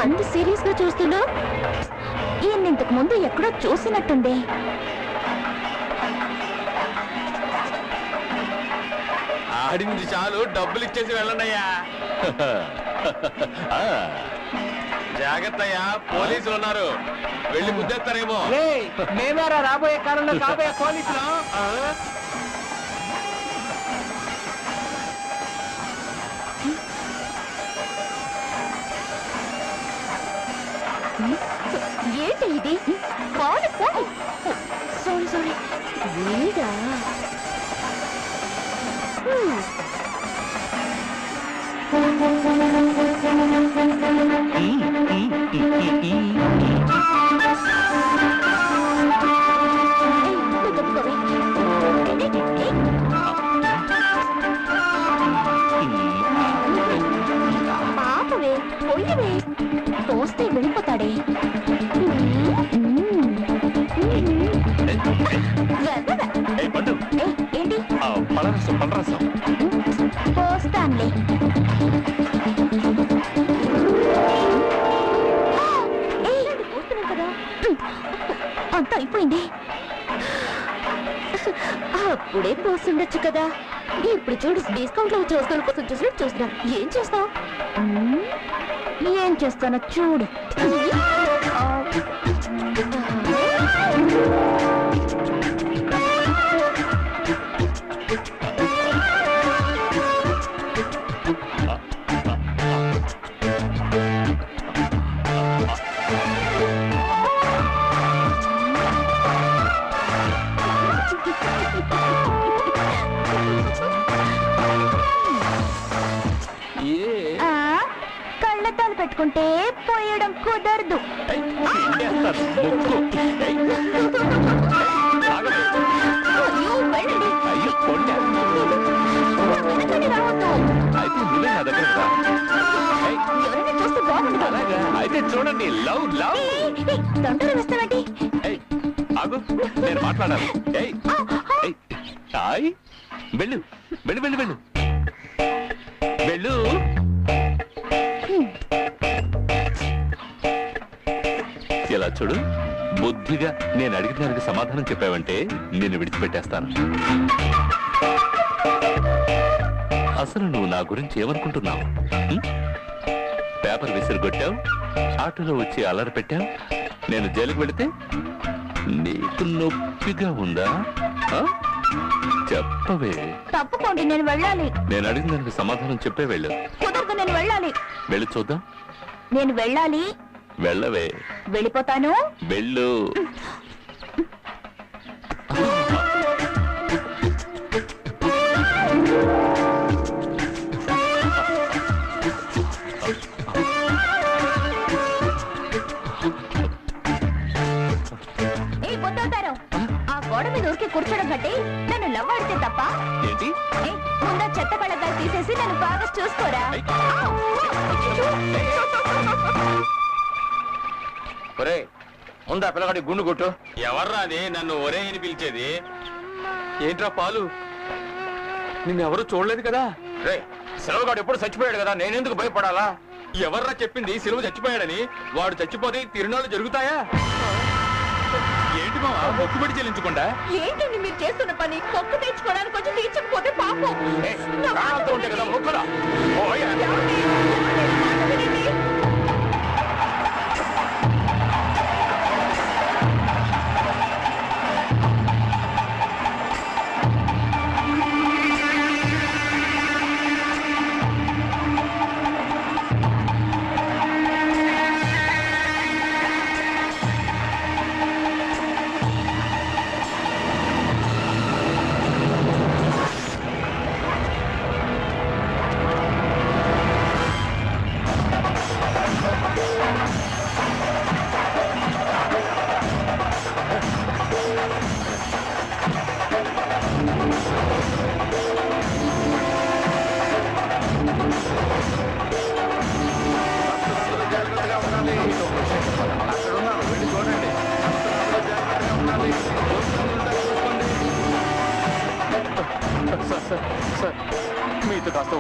అంత సీరియస్ గా చూస్తున్నా ఈయన ఇంతకు ముందు ఎక్కడో చూసినట్టుంది. ఆడింది చాలు, డబ్బులు ఇచ్చేసి వెళ్ళండి అయ్యా. జాగ్రత్త అయ్యా, పోలీసులు ఉన్నారు, వెళ్ళి గుద్దేస్తారేమో. మేమేరా రాబోయే కాలంలో కాబోయే పోలీసులు. ఏంటి ఇది? సారీ సారీ, వీడా? పాపవే, పొయ్యవే, తోస్తే వెళ్ళిపోతాడే. ఏంటి పోస్తానులే. పోస్తున్నాను కదా, అంతా అయిపోయింది. అప్పుడే పోస్తుండొచ్చు కదా. ఇప్పుడు చూడు, డిస్కౌంట్ లో చూస్తాను కోసం చూసినట్టు చూస్తున్నాను. ఏం చేస్తావు? ఏం చేస్తానో చూడు. కళ్ళద్దాలు పెట్టుకుంటే పోయడం కుదరదు. అయితే చూడండి, లవ్ లవ్ దండలు వేస్తామండి. నేను మాట్లాడాలి. వెళ్ళు వెళ్ళు వెళ్ళు వెళ్ళు వెళ్ళు. ఇలా చూడు, బుద్ధిగా నేను అడిగిన దానికి సమాధానం చెప్పావంటే నేను విడిచిపెట్టేస్తాను. అసలు నువ్వు నా గురించి ఏమనుకుంటున్నావు? పేపర్ విసిరుగొట్టావు, ఆటోలో వచ్చి అల్లరి పెట్టావు, నేను జైలుకు వెళితే నీకు నొప్పిగా ఉందా? చెప్పవే. తప్పకోండి, నేను వెళ్ళాలి. నేను అడిగిన దానికి సమాధానం చెప్పే వెళ్ళు. కుదరదు, నేను వెళ్ళాలి. వెళ్ళి చూద్దాం. నేను వెళ్ళాలి. వెళ్ళవే. వెళ్ళిపోతాను. వెళ్ళు. ఆ గోడ మీద ఊరికి కూర్చోడం కంటే నన్ను లవ్ ఆడితే తప్ప ఏంటి? ముందా చెత్త పళ్ళగా తీసేసి నన్ను బాగా చూసుకోరా. ఒరే, ముందా పిల్లగాడి గుండు కొట్టు. ఎవర్రా అది నన్ను ఒరే అని పిలిచేది? ఏంట్రా పాలు, నిన్నెవరూ చూడలేదు కదా? రే, సెలవుగాడు ఎప్పుడు చచ్చిపోయాడు కదా, నేనెందుకు భయపడాలా? ఎవర్రా చెప్పింది సిలువ చచ్చిపోయాడని? వాడు చచ్చిపోతే తిరునాళ్ళు జరుగుతాయా? ఏంటి మావా, మొక్కుబడి చెల్లించకుండా? ఏంటండి మీరు చేస్తున్న పని? మొక్కు తెచ్చుకోవడానికి కొంచెం తీర్చకపోతే పాపం. ఉంటే కదా మొక్కుదా.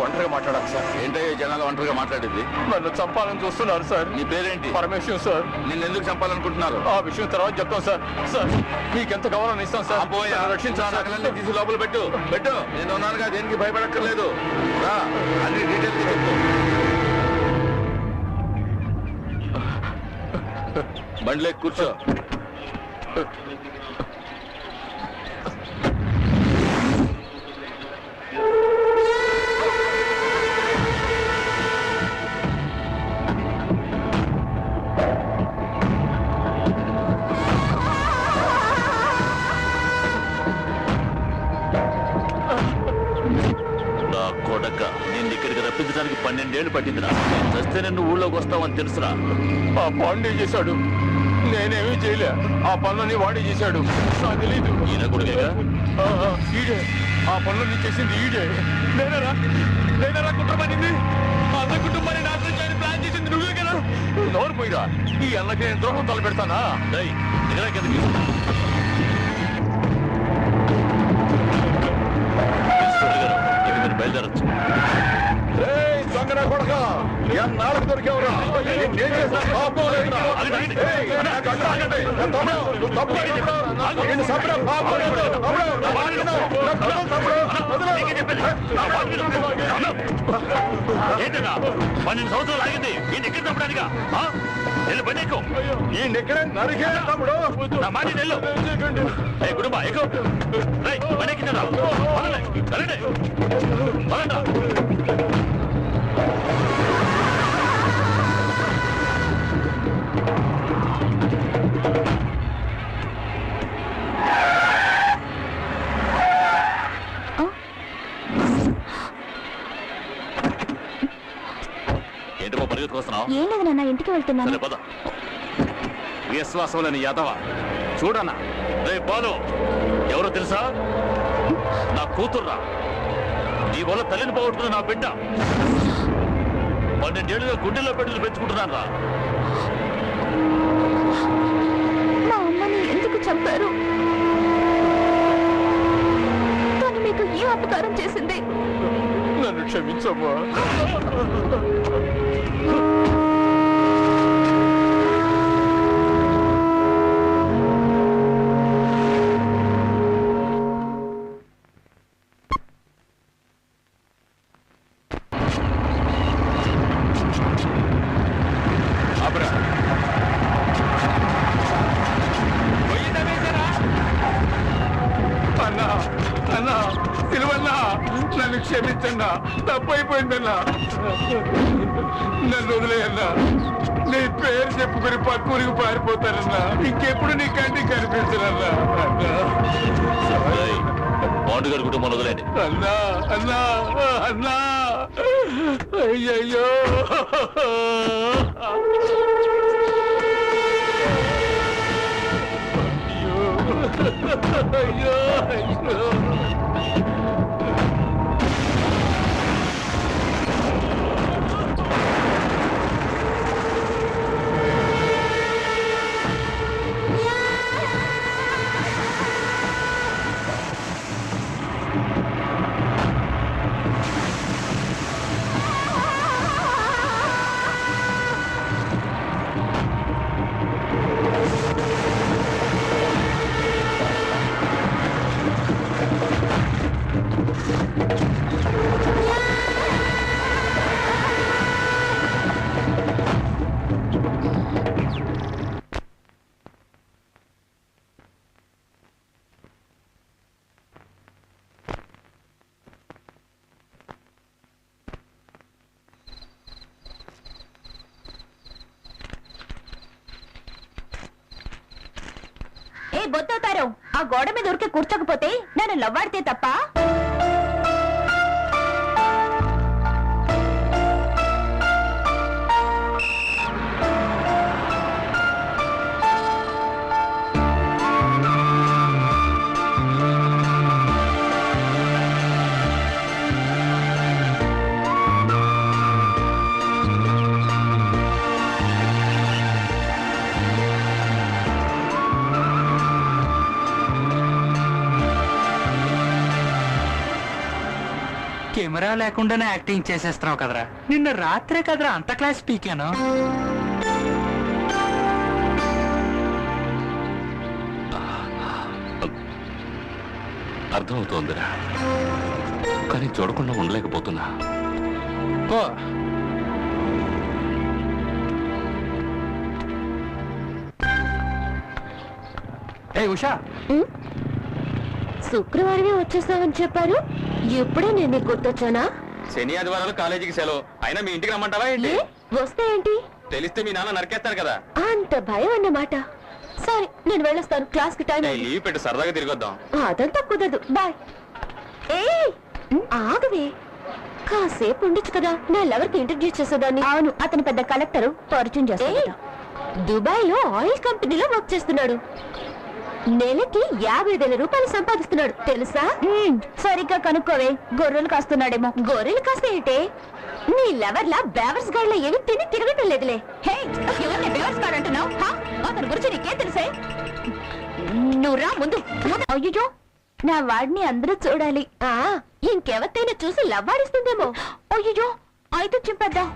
ఒంటరిగా మాట్లాడాలి సార్. ఏంటయ్యా జనాలు ఒంటరిగా మాట్లాడేది? నన్ను చంపాలని చూస్తున్నారు సార్. నీ పేరేంటి? పరమేశ్వర్ సార్. నిన్నెందుకు చంపాలనుకుంటున్నారు? ఆ విషయం తర్వాత చెప్తాం సార్. సార్ మీకెంత కావాలని ఇస్తాం సార్. రక్షించాలని తీసి లోపల పెట్టు. నేను ఉన్నానుగా, దేనికి భయపడక్కర్లేదు. రా, అన్ని డీటెయిల్స్ చెప్పు. బండ్లే కూర్చో. నేను ఇక్కడికి రప్పించడానికి 12 ఏళ్ళు పట్టిందిరా. నేను చస్తే నేను ఊళ్ళోకి వస్తావని తెలుసురా. ఆ పాండే చేశాడు, నేనేమీ చేయలే. ఆ పనులన్నీ వాడే చేశాడు. నాకు తెలీదు. ఈయన కొడుకేగా? ఈడే ఆ పనులన్నీ చేసింది. ఈడే. నేనరా కుటుంబానికి అన్న కుటుంబాన్ని నాశనం చేయని ప్లాన్ చేసింది నువ్వే కదా. నోరు పోయిరా. ఈ అన్నకి నేను ద్రోహం తలపెడతానా? మీరు బయలుదేరచ్చు. దొంగరా కొడక, నాలుగు దొరికేవరా? ఏంటన్నా 12 సంవత్సరాలు ఆగింది ఈయన ఎక్కడ తప్పడానిగా? నెల్లు పని ఎక్కువ ఈ ఎక్కడే నరికే తమ్ముడు. నా మాట నెల్లు కుటుంబ ఎక్కువ పని ఎక్కిందా? ఏంటో పరిగెత్తుకొస్తున్నావు? ఏం లేదు నాన్న, ఇంటికి వెళ్తున్నాను. సరే పద. విశ్వాసం లేని యాదవ చూడన్నా. రే బాలు, ఎవరో తెలుసా? నా కూతుర్రా. నీ వల్ల తల్లిని పోగొట్టుకున్న నా బిడ్డ 12 ఏళ్ళుగా గుండెల్లో పెట్టుకుని పెంచుకుంటున్నాను రా. మా అమ్మని ఎందుకు చంపారు? తను మీకు ఏ అపకారం చేసింది? నన్ను క్షమించమ్మా. నన్ను క్షమించన్నా, తప్పైపోయిందన్నా. నన్ను వదిలేయన్నా. నీ పేరు చెప్పుకుని పక్కూరికి పారిపోతానన్నా. ఇంకెప్పుడు నీ కంటికి కనిపించనన్నా. బాండు గారి కుటుంబం వదిలేండి. అన్నా అన్నా అన్నా, అయ్యయ్యో. అయ్యో అయ్యో. ఏ బొత్తవుతారు, ఆ గోడ మీద ఉరికి కూర్చోకపోతే నన్ను లవ్వాడితే తప్ప? కెమెరా లేకుండానే యాక్టింగ్ చేసేస్తున్నావు కదరా. నిన్న రాత్రే కదరా అంత క్లాస్ పీకాను. అర్థమవుతోందిరా, కానీ చూడకుండా ఉండలేకపోతున్నా. ఓ ఏ ఉషా, శుక్రవారమే వచ్చేస్తామని చెప్పారు, ఎప్పుడే నేను నీకు గుర్తొచ్చానా? శని ఆదివారాలు కాలేజీకి సెలవు, అయినా మీ ఇంటికి రమ్మంటావా ఏంటి? ఏ వస్తే ఏంటి? తెలిస్తే మీ నాన్న నరికేస్తారు కదా. అంత భయం అన్నమాట. సరే నేను వెళ్ళొస్తాను, క్లాస్ కి టైం అయింది. లీవ్ పెట్టి సరదాగా తిరిగొద్దాం. అదంతా కుదరదు, బాయ్. ఏ ఆగవే, కాసేపు ఉండొచ్చు కదా, నా లవర్ కి ఇంట్రడ్యూస్ చేసేదాన్ని. అవును, అతను పెద్ద కలెక్టర్, పరిచయం చేస్తాడు. దుబాయ్ లో ఆయిల్ కంపెనీలో వర్క్ చేస్తున్నాడు. నెలకి 50,000 రూపాయలు సంపాదిస్తున్నాడు తెలుసా? సరిగ్గా కనుక్కోవే, గొర్రెలు కాస్తున్నాడేమో. గొర్రెలు కాస్తే ఏంటే, నీ లవర్ లా బేవర్స్ గాడ్ల ఏమి తిని తిరగటం లేదులే. హే, ఎవరిని బేవర్స్ గాడ్ అంటున్నావు? అతని గురించి నీకేం తెలుసే? నువ్వురా ముందు. అయ్యో, నా వాడిని అందరూ చూడాలి. ఇంకెవరితైనా చూసి లవ్వాడిస్తుందేమో. అయ్యో, అయితే చింపేద్దాం.